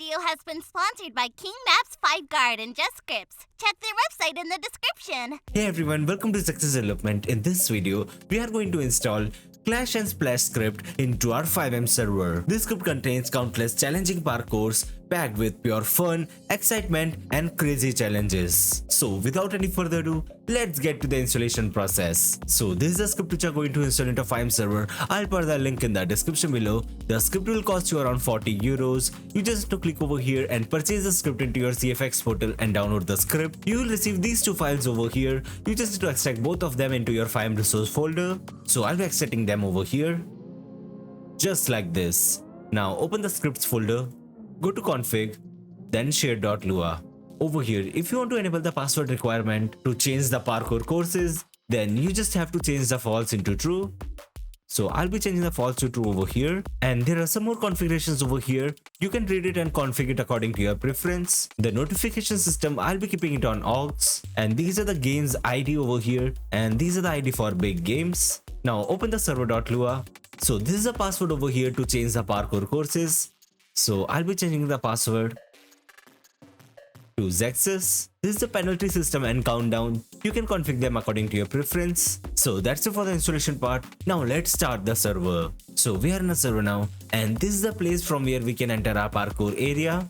video has been sponsored by King Maps, 5Guard, and Just Scripts. Check their website in the description. Hey everyone, welcome to Zexus Development. In this video, we are going to install Clash and Splash script into our FiveM server. This script contains countless challenging parkours packed with pure fun, excitement, and crazy challenges. So without any further ado, let's get to the installation process. So this is the script which are going to install into FiveM server. I'll put the link in the description below. The script will cost you around 40 euros. You just have to click over here and purchase the script into your CFX portal and download the script. You will receive these two files over here. You just need to extract both of them into your FiveM resource folder. So I'll be extracting them over here. Just like this. Now open the scripts folder. Go to config, then share.lua. Over here, if you want to enable the password requirement to change the parkour courses, then you just have to change the false into true. So I'll be changing the false to true over here, and there are some more configurations over here. You can read it and configure it according to your preference. The notification system, I'll be keeping it on aux, and these are the games ID over here, and these are the ID for big games. Now open the server.lua. So this is a password over here to change the parkour courses. So I'll be changing the password to Zexus. This is the penalty system and countdown. You can configure them according to your preference. So that's it for the installation part. Now let's start the server. So we are in a server now, and this is the place from where we can enter our parkour area.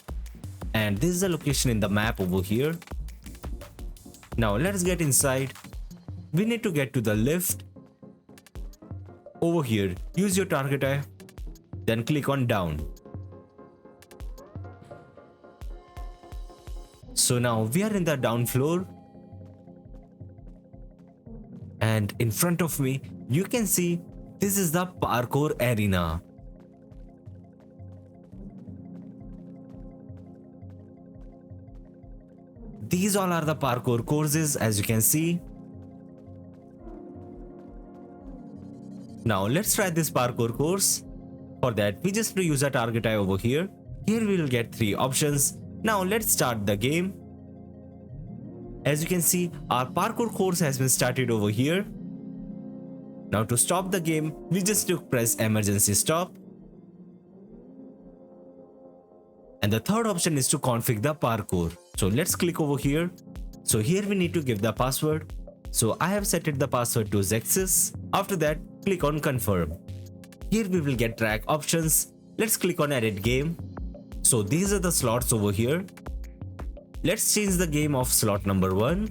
And this is the location in the map over here. Now let's get inside. We need to get to the lift. Over here, use your target eye. Then click on down. So now we are in the down floor, and in front of me you can see this is the parkour arena. These all are the parkour courses, as you can see. Now let's try this parkour course. For that, we just need to use a target eye over here. Here we will get 3 options. Now let's start the game. As you can see, our parkour course has been started over here. Now to stop the game, we just need to press emergency stop. And the third option is to configure the parkour. So let's click over here. So here we need to give the password. So I have set the password to Zexus. After that, click on confirm. Here we will get track options. Let's click on edit game. So these are the slots over here. Let's change the game of slot number 1.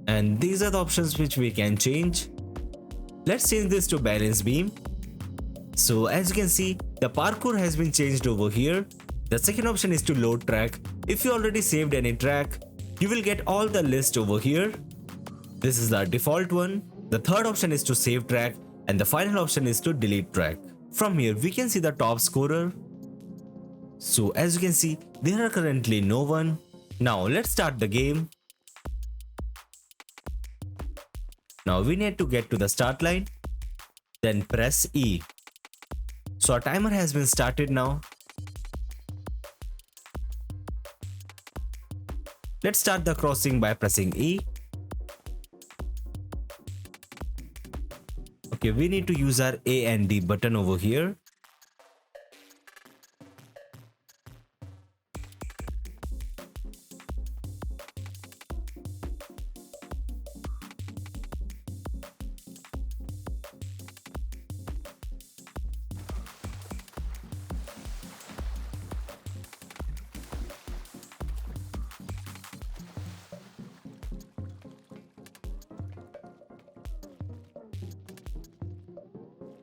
And these are the options which we can change. Let's change this to balance beam. So as you can see, the parkour has been changed over here. The second option is to load track. If you already saved any track, you will get all the list over here. This is the default one. The third option is to save track, and the final option is to delete track. From here we can see the top scorer. So as you can see, there are currently no one. Now let's start the game. Now we need to get to the start line. Then press E. So our timer has been started now. Let's start the crossing by pressing E. Okay, we need to use our A and D button over here.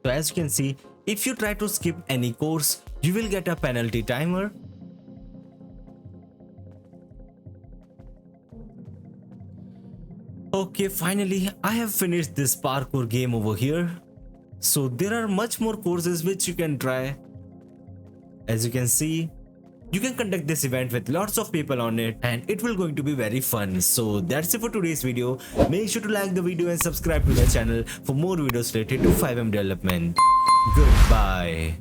So as you can see, if you try to skip any course, you will get a penalty timer. Okay, finally I have finished this parkour game over here. So there are much more courses which you can try. As you can see, you can conduct this event with lots of people on it, and it will going to be very fun. So that's it for today's video. Make sure to like the video and subscribe to the channel for more videos related to FiveM development. Goodbye.